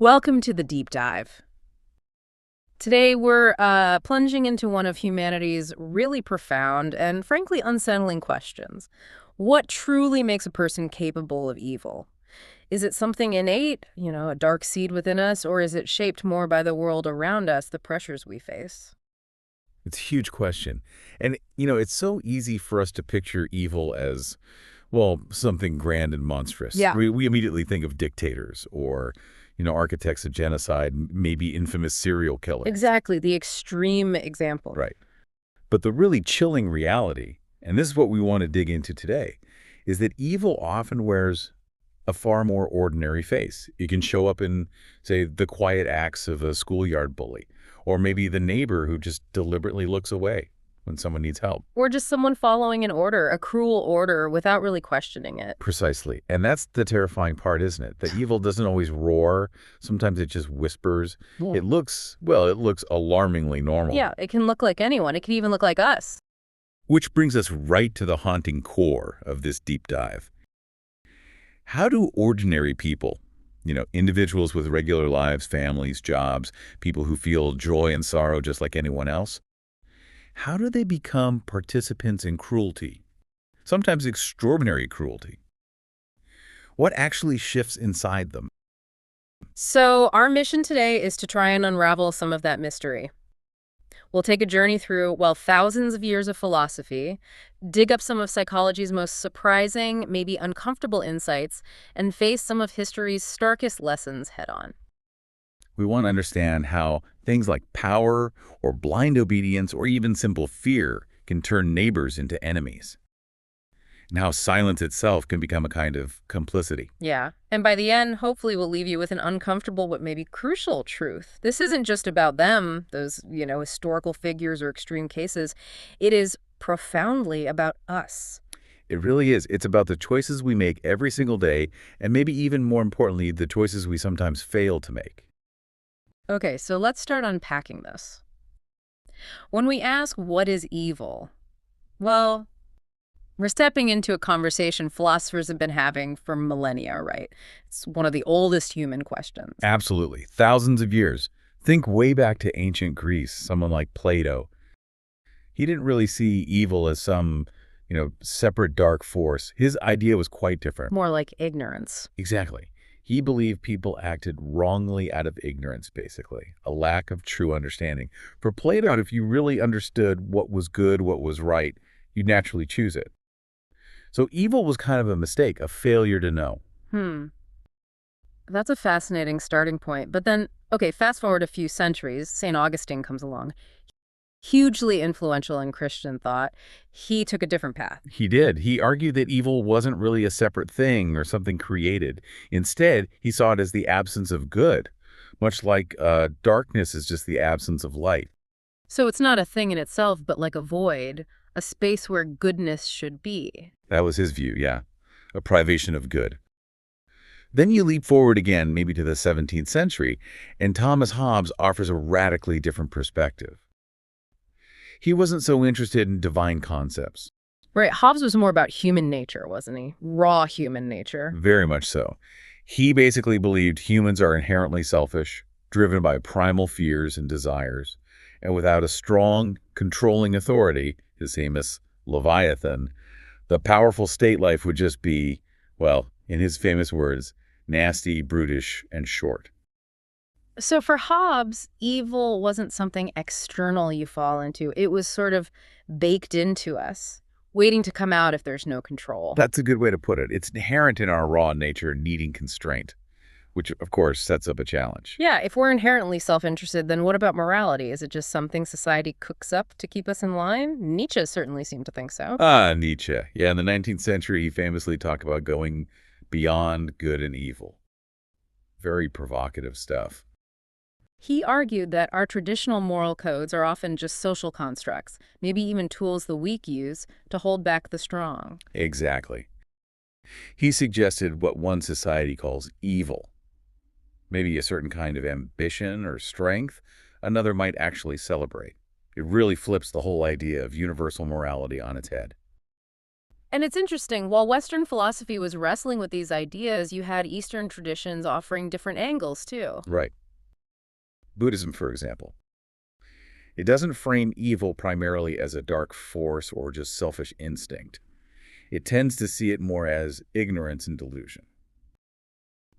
Welcome to the deep dive. Today we're plunging into one of humanity's really profound and frankly unsettling questions. What truly makes a person capable of evil? Is it something innate, a dark seed within us, or is it shaped more by the world around us, the pressures we face? It's a huge question. And, it's so easy for us to picture evil as, well, something grand and monstrous. Yeah, We immediately think of dictators or, architects of genocide, maybe infamous serial killers. exactly, the extreme example. Right. But the really chilling reality, and this is what we want to dig into today, is that evil often wears a far more ordinary face. It can show up in, say, the quiet acts of a schoolyard bully, or maybe the neighbor who just deliberately looks away when someone needs help. Or just someone following an order, a cruel order, without really questioning it. Precisely. And that's the terrifying part, isn't it? That evil doesn't always roar. Sometimes it just whispers. Yeah. It looks alarmingly normal. Yeah, it can look like anyone. It can even look like us. Which brings us right to the haunting core of this deep dive. How do ordinary people, individuals with regular lives, families, jobs, people who feel joy and sorrow just like anyone else, how do they become participants in cruelty? Sometimes extraordinary cruelty. What actually shifts inside them? So our mission today is to try and unravel some of that mystery. We'll take a journey through, thousands of years of philosophy, dig up some of psychology's most surprising, maybe uncomfortable insights, and face some of history's starkest lessons head-on. We want to understand how things like power or blind obedience or even simple fear can turn neighbors into enemies, and how silence itself can become a kind of complicity. Yeah, and by the end, hopefully we'll leave you with an uncomfortable but maybe crucial truth. This isn't just about them, those, historical figures or extreme cases. It is profoundly about us. It really is. It's about the choices we make every single day, and maybe even more importantly, the choices we sometimes fail to make. Okay, so let's start unpacking this. When we ask what is evil, well, we're stepping into a conversation philosophers have been having for millennia, right? It's one of the oldest human questions. Absolutely. Thousands of years. Think way back to ancient Greece, someone like Plato. He didn't really see evil as some, separate dark force. His idea was quite different. More like ignorance. Exactly. He believed people acted wrongly out of ignorance, basically, a lack of true understanding. For Plato, if you really understood what was good, what was right, you'd naturally choose it. So evil was kind of a mistake, a failure to know. That's a fascinating starting point. But then, okay, fast forward a few centuries, St. Augustine comes along. Hugely influential in Christian thought. He took a different path. He did. He argued that evil wasn't really a separate thing or something created. Instead, he saw it as the absence of good, much like darkness is just the absence of light. So it's not a thing in itself, but like a void, a space where goodness should be. That was his view, yeah. A privation of good. Then you leap forward again, maybe to the 17th century, and Thomas Hobbes offers a radically different perspective. He wasn't so interested in divine concepts. Right, Hobbes was more about human nature, wasn't he? Raw human nature. Very much so. He basically believed humans are inherently selfish, driven by primal fears and desires, and without a strong, controlling authority, his famous Leviathan, the powerful state life would just be, well, in his famous words, nasty, brutish, and short. So for Hobbes, evil wasn't something external you fall into. It was sort of baked into us, waiting to come out if there's no control. That's a good way to put it. It's inherent in our raw nature needing constraint, which, of course, sets up a challenge. Yeah, if we're inherently self-interested, then what about morality? Is it just something society cooks up to keep us in line? Nietzsche certainly seemed to think so. Nietzsche. Yeah, in the 19th century, he famously talked about going beyond good and evil. Very provocative stuff. He argued that our traditional moral codes are often just social constructs, maybe even tools the weak use to hold back the strong. Exactly. He suggested what one society calls evil. Maybe a certain kind of ambition or strength another might actually celebrate. It really flips the whole idea of universal morality on its head. And it's interesting, while Western philosophy was wrestling with these ideas, you had Eastern traditions offering different angles, too. Right. Buddhism, for example. It doesn't frame evil primarily as a dark force or just selfish instinct. It tends to see it more as ignorance and delusion.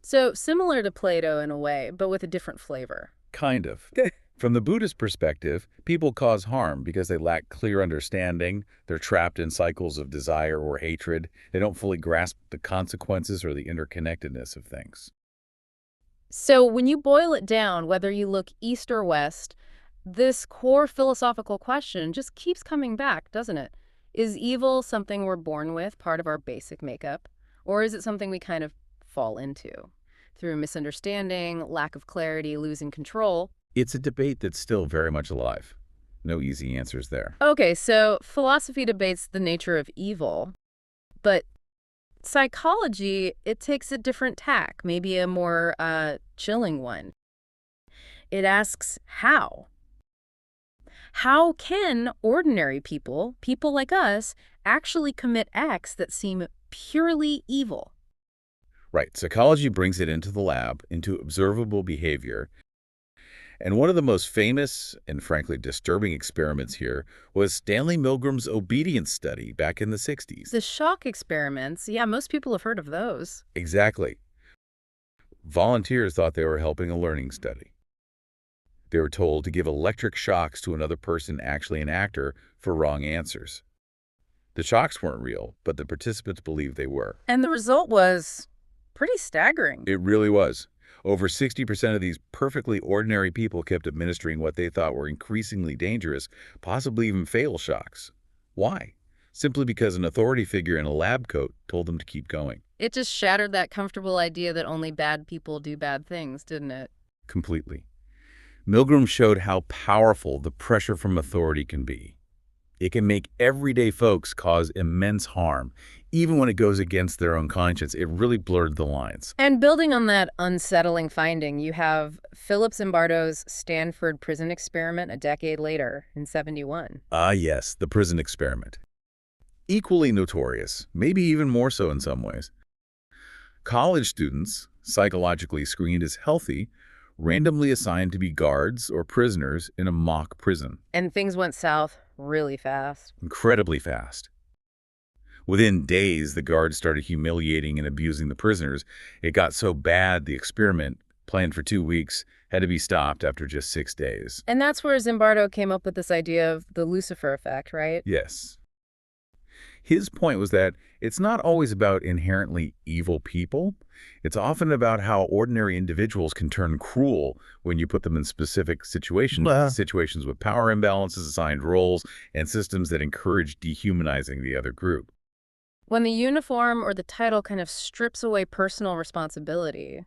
So, similar to Plato in a way, but with a different flavor. Kind of. From the Buddhist perspective, people cause harm because they lack clear understanding, they're trapped in cycles of desire or hatred, they don't fully grasp the consequences or the interconnectedness of things. So, when you boil it down, whether you look east or west, this core philosophical question just keeps coming back, doesn't it? Is evil something we're born with, part of our basic makeup? Or is it something we kind of fall into through misunderstanding, lack of clarity, losing control? It's a debate that's still very much alive. No easy answers there. Okay, so philosophy debates the nature of evil, but psychology, it takes a different tack, maybe a more chilling one. It asks how. How can ordinary people, people like us, actually commit acts that seem purely evil? Right, psychology brings it into the lab, into observable behavior. And one of the most famous and frankly disturbing experiments here was Stanley Milgram's obedience study back in the 60s. The shock experiments, yeah, most people have heard of those. Exactly. Volunteers thought they were helping a learning study. They were told to give electric shocks to another person, actually an actor, for wrong answers. The shocks weren't real, but the participants believed they were. And the result was pretty staggering. It really was. Over 60% of these perfectly ordinary people kept administering what they thought were increasingly dangerous, possibly even fatal shocks. Why? Simply because an authority figure in a lab coat told them to keep going. It just shattered that comfortable idea that only bad people do bad things, didn't it? Completely. Milgram showed how powerful the pressure from authority can be. It can make everyday folks cause immense harm, even when it goes against their own conscience. It really blurred the lines. And building on that unsettling finding, you have Philip Zimbardo's Stanford Prison Experiment a decade later, in '71. Ah, yes, the prison experiment. Equally notorious, maybe even more so in some ways. College students, psychologically screened as healthy, randomly assigned to be guards or prisoners in a mock prison. And things went south really fast. Incredibly fast. Within days, the guards started humiliating and abusing the prisoners. It got so bad the experiment, planned for 2 weeks, had to be stopped after just 6 days. And that's where Zimbardo came up with this idea of the Lucifer effect, right? Yes. His point was that it's not always about inherently evil people. It's often about how ordinary individuals can turn cruel when you put them in specific situations, situations with power imbalances, assigned roles, and systems that encourage dehumanizing the other group. When the uniform or the title kind of strips away personal responsibility.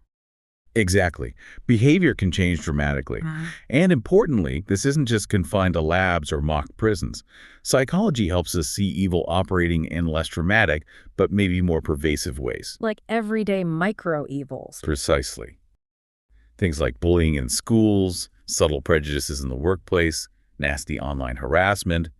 Exactly. Behavior can change dramatically. And importantly, this isn't just confined to labs or mock prisons. Psychology helps us see evil operating in less dramatic, but maybe more pervasive ways. Like everyday micro-evils. Precisely. Things like bullying in schools, subtle prejudices in the workplace, nasty online harassment,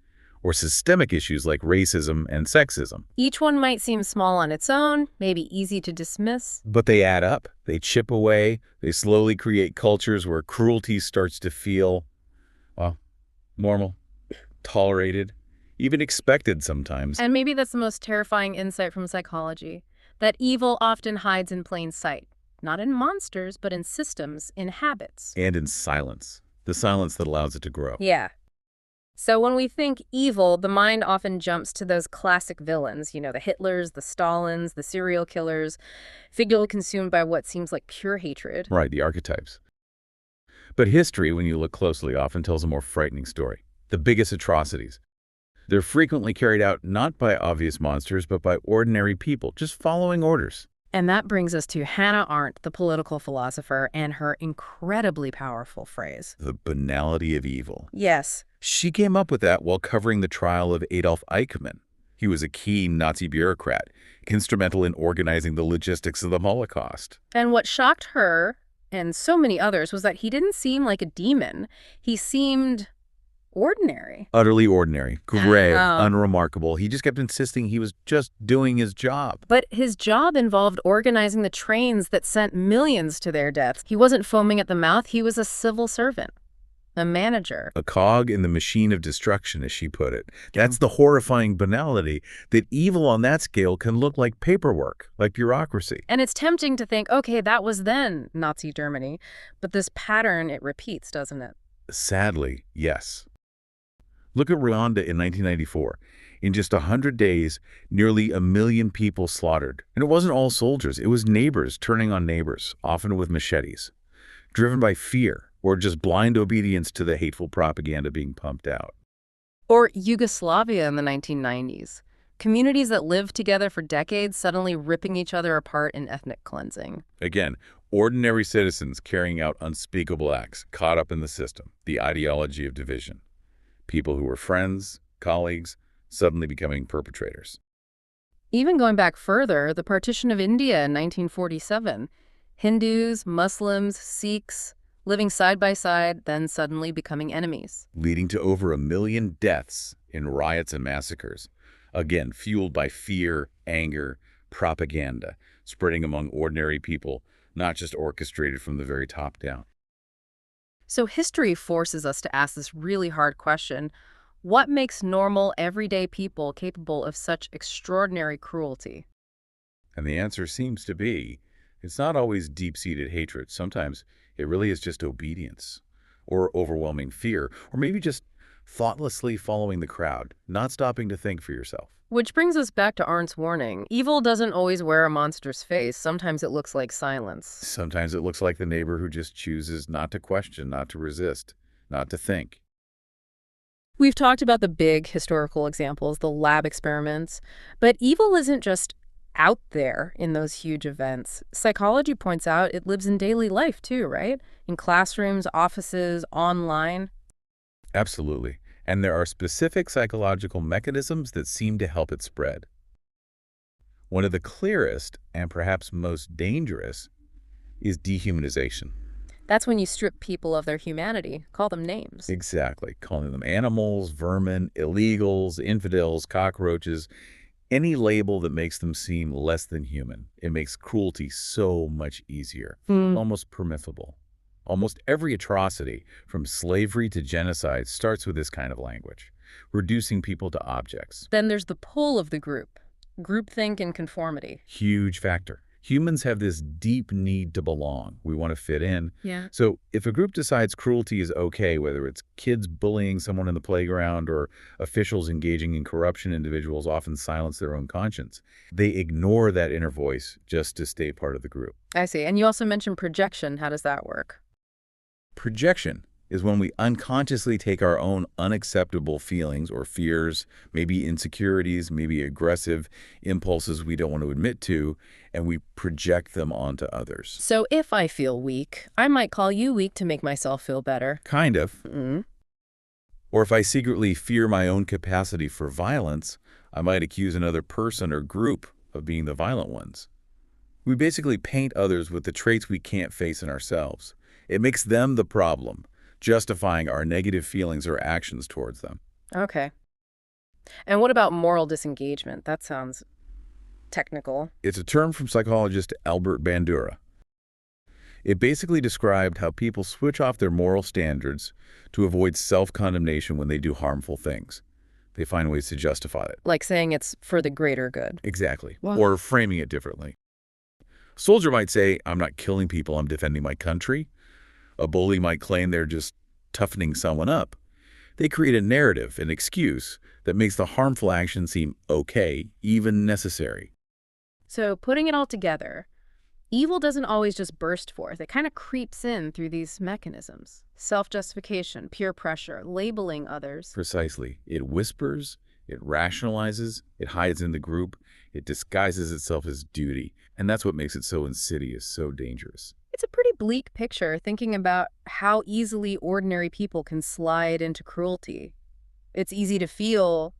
or systemic issues like racism and sexism. Each one might seem small on its own, maybe easy to dismiss. But they add up. They chip away. They slowly create cultures where cruelty starts to feel, well, normal, tolerated, even expected sometimes. And maybe that's the most terrifying insight from psychology, that evil often hides in plain sight. Not in monsters, but in systems, in habits. And in silence. The silence that allows it to grow. Yeah. So when we think evil, the mind often jumps to those classic villains, you know, the Hitlers, the Stalins, the serial killers, figure consumed by what seems like pure hatred. Right, the archetypes. But history, when you look closely, often tells a more frightening story. The biggest atrocities. They're frequently carried out not by obvious monsters, but by ordinary people, just following orders. And that brings us to Hannah Arendt, the political philosopher, and her incredibly powerful phrase. The banality of evil. Yes. She came up with that while covering the trial of Adolf Eichmann. He was a key Nazi bureaucrat, instrumental in organizing the logistics of the Holocaust. And what shocked her, and so many others, was that he didn't seem like a demon. He seemed, ordinary. Utterly ordinary, gray, Oh. unremarkable. He just kept insisting he was just doing his job. But his job involved organizing the trains that sent millions to their deaths. He wasn't foaming at the mouth. He was a civil servant, a manager. A cog in the machine of destruction, as she put it. That's the horrifying banality, that evil on that scale can look like paperwork, like bureaucracy. And it's tempting to think, okay, that was then Nazi Germany. But this pattern, it repeats, doesn't it? Sadly, yes. Look at Rwanda in 1994. In just 100 days, nearly 1 million people slaughtered. And it wasn't all soldiers. It was neighbors turning on neighbors, often with machetes, driven by fear or just blind obedience to the hateful propaganda being pumped out. Or Yugoslavia in the 1990s. Communities that lived together for decades suddenly ripping each other apart in ethnic cleansing. Again, ordinary citizens carrying out unspeakable acts, caught up in the system, the ideology of division. People who were friends, colleagues, suddenly becoming perpetrators. Even going back further, the Partition of India in 1947. Hindus, Muslims, Sikhs, living side by side, then suddenly becoming enemies. Leading to over 1 million deaths in riots and massacres. Again, fueled by fear, anger, propaganda, spreading among ordinary people, not just orchestrated from the very top down. So history forces us to ask this really hard question. What makes normal, everyday people capable of such extraordinary cruelty? And the answer seems to be, it's not always deep-seated hatred. Sometimes it really is just obedience, or overwhelming fear, or maybe just thoughtlessly following the crowd, not stopping to think for yourself. Which brings us back to Arendt's warning. Evil doesn't always wear a monster's face. Sometimes it looks like silence. Sometimes it looks like the neighbor who just chooses not to question, not to resist, not to think. We've talked about the big historical examples, the lab experiments, but evil isn't just out there in those huge events. Psychology points out it lives in daily life too, right? In classrooms, offices, online. Absolutely. And there are specific psychological mechanisms that seem to help it spread. One of the clearest, and perhaps most dangerous, is dehumanization. That's when you strip people of their humanity, call them names. Exactly. Calling them animals, vermin, illegals, infidels, cockroaches, any label that makes them seem less than human. It makes cruelty so much easier, almost permissible. Almost every atrocity, from slavery to genocide, starts with this kind of language, reducing people to objects. Then there's the pull of the group, groupthink and conformity. Huge factor. Humans have this deep need to belong. We want to fit in. Yeah. So if a group decides cruelty is okay, whether it's kids bullying someone in the playground or officials engaging in corruption, individuals often silence their own conscience. They ignore that inner voice just to stay part of the group. I see. And you also mentioned projection. How does that work? Projection is when we unconsciously take our own unacceptable feelings or fears, maybe insecurities, maybe aggressive impulses we don't want to admit to, and we project them onto others. So if I feel weak, I might call you weak to make myself feel better. Kind of. Or if I secretly fear my own capacity for violence, I might accuse another person or group of being the violent ones. We basically paint others with the traits we can't face in ourselves. It makes them the problem, justifying our negative feelings or actions towards them. Okay. And what about moral disengagement? That sounds technical. It's a term from psychologist Albert Bandura. It basically described how people switch off their moral standards to avoid self-condemnation when they do harmful things. They find ways to justify it. Like saying it's for the greater good. Exactly. Wow. Or framing it differently. A soldier might say, I'm not killing people, I'm defending my country. A bully might claim they're just toughening someone up. They create a narrative, an excuse, that makes the harmful action seem okay, even necessary. So putting it all together, evil doesn't always just burst forth. It kind of creeps in through these mechanisms. Self-justification, peer pressure, labeling others. Precisely. It whispers, it rationalizes, it hides in the group, it disguises itself as duty. And that's what makes it so insidious, so dangerous. It's a pretty bleak picture thinking about how easily ordinary people can slide into cruelty. It's easy to feel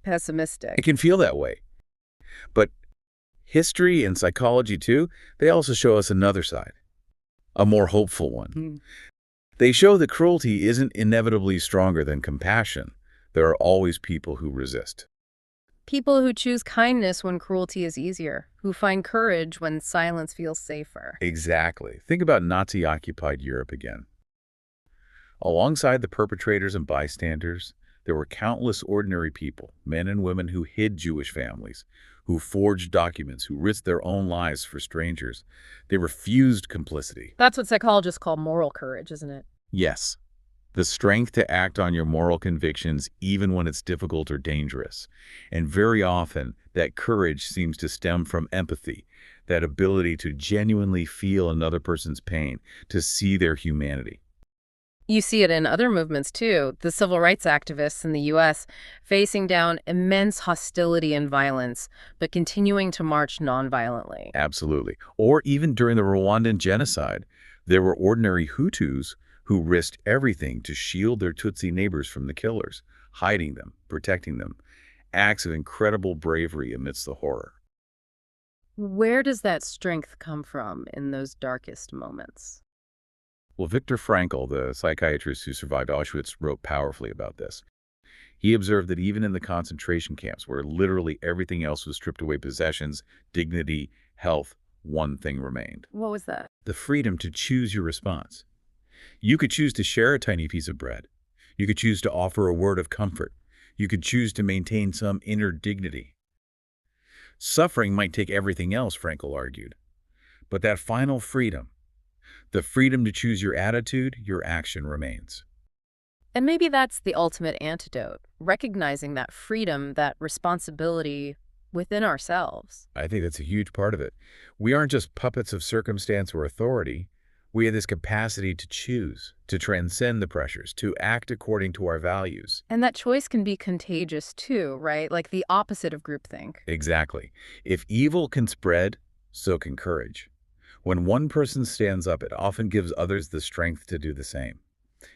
pessimistic. It can feel that way. But history and psychology, too, they also show us another side, a more hopeful one. They show that cruelty isn't inevitably stronger than compassion. There are always people who resist. People who choose kindness when cruelty is easier, who find courage when silence feels safer. Exactly. Think about Nazi-occupied Europe again. Alongside the perpetrators and bystanders, there were countless ordinary people, men and women who hid Jewish families, who forged documents, who risked their own lives for strangers. They refused complicity. That's what psychologists call moral courage, isn't it? Yes, the strength to act on your moral convictions even when it's difficult or dangerous. And very often, that courage seems to stem from empathy, that ability to genuinely feel another person's pain, to see their humanity. You see it in other movements, too. The civil rights activists in the U.S. facing down immense hostility and violence, but continuing to march nonviolently. Absolutely. Or even during the Rwandan genocide, there were ordinary Hutus who risked everything to shield their Tutsi neighbors from the killers, hiding them, protecting them. Acts of incredible bravery amidst the horror. Where does that strength come from in those darkest moments? Well, Viktor Frankl, the psychiatrist who survived Auschwitz, wrote powerfully about this. He observed that even in the concentration camps, where literally everything else was stripped away, possessions, dignity, health, one thing remained. What was that? The freedom to choose your response. You could choose to share a tiny piece of bread. You could choose to offer a word of comfort. You could choose to maintain some inner dignity. Suffering might take everything else, Frankl argued. But that final freedom, the freedom to choose your attitude, your action remains. And maybe that's the ultimate antidote, recognizing that freedom, that responsibility within ourselves. I think that's a huge part of it. We aren't just puppets of circumstance or authority. We have this capacity to choose, to transcend the pressures, to act according to our values. And that choice can be contagious too, right? Like the opposite of groupthink. Exactly. If evil can spread, so can courage. When one person stands up, it often gives others the strength to do the same.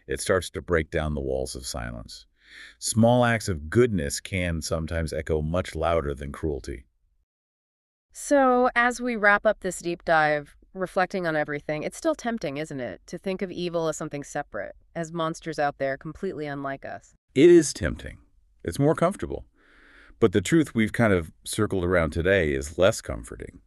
It starts to break down the walls of silence. Small acts of goodness can sometimes echo much louder than cruelty. So as we wrap up this deep dive, reflecting on everything, it's still tempting, isn't it, to think of evil as something separate, as monsters out there completely unlike us. It is tempting. It's more comfortable. But the truth we've kind of circled around today is less comforting.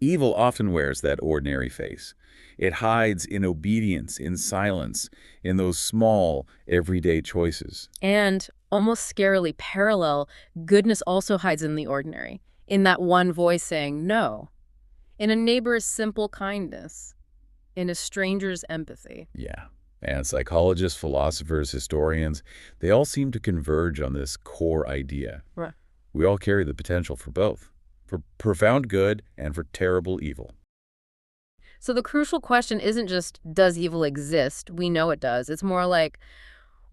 Evil often wears that ordinary face. It hides in obedience, in silence, in those small, everyday choices. And, almost scarily parallel, goodness also hides in the ordinary, in that one voice saying no, in a neighbor's simple kindness, in a stranger's empathy. Yeah. And psychologists, philosophers, historians, they all seem to converge on this core idea. Right. We all carry the potential for both, for profound good and for terrible evil. So the crucial question isn't just, does evil exist? We know it does. It's more like,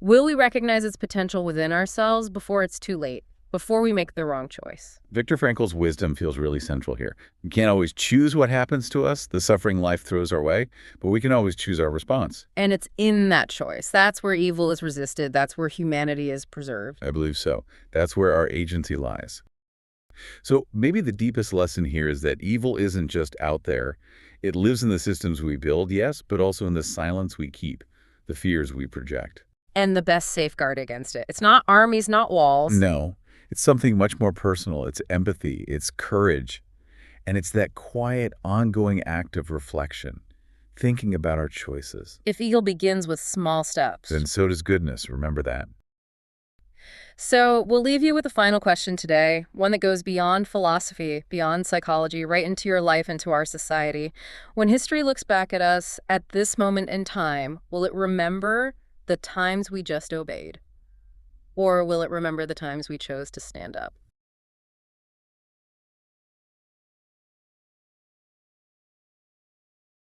will we recognize its potential within ourselves before it's too late, before we make the wrong choice? Viktor Frankl's wisdom feels really central here. We can't always choose what happens to us, the suffering life throws our way, but we can always choose our response. And it's in that choice. That's where evil is resisted. That's where humanity is preserved. I believe so. That's where our agency lies. So maybe the deepest lesson here is that evil isn't just out there. It lives in the systems we build, yes, but also in the silence we keep, the fears we project. And the best safeguard against it. It's not armies, not walls. No, it's something much more personal. It's empathy, it's courage, and it's that quiet, ongoing act of reflection, thinking about our choices. If evil begins with small steps. Then so does goodness, remember that. So we'll leave you with a final question today, one that goes beyond philosophy, beyond psychology, right into your life, into our society. When history looks back at us at this moment in time, will it remember the times we just obeyed? Or will it remember the times we chose to stand up?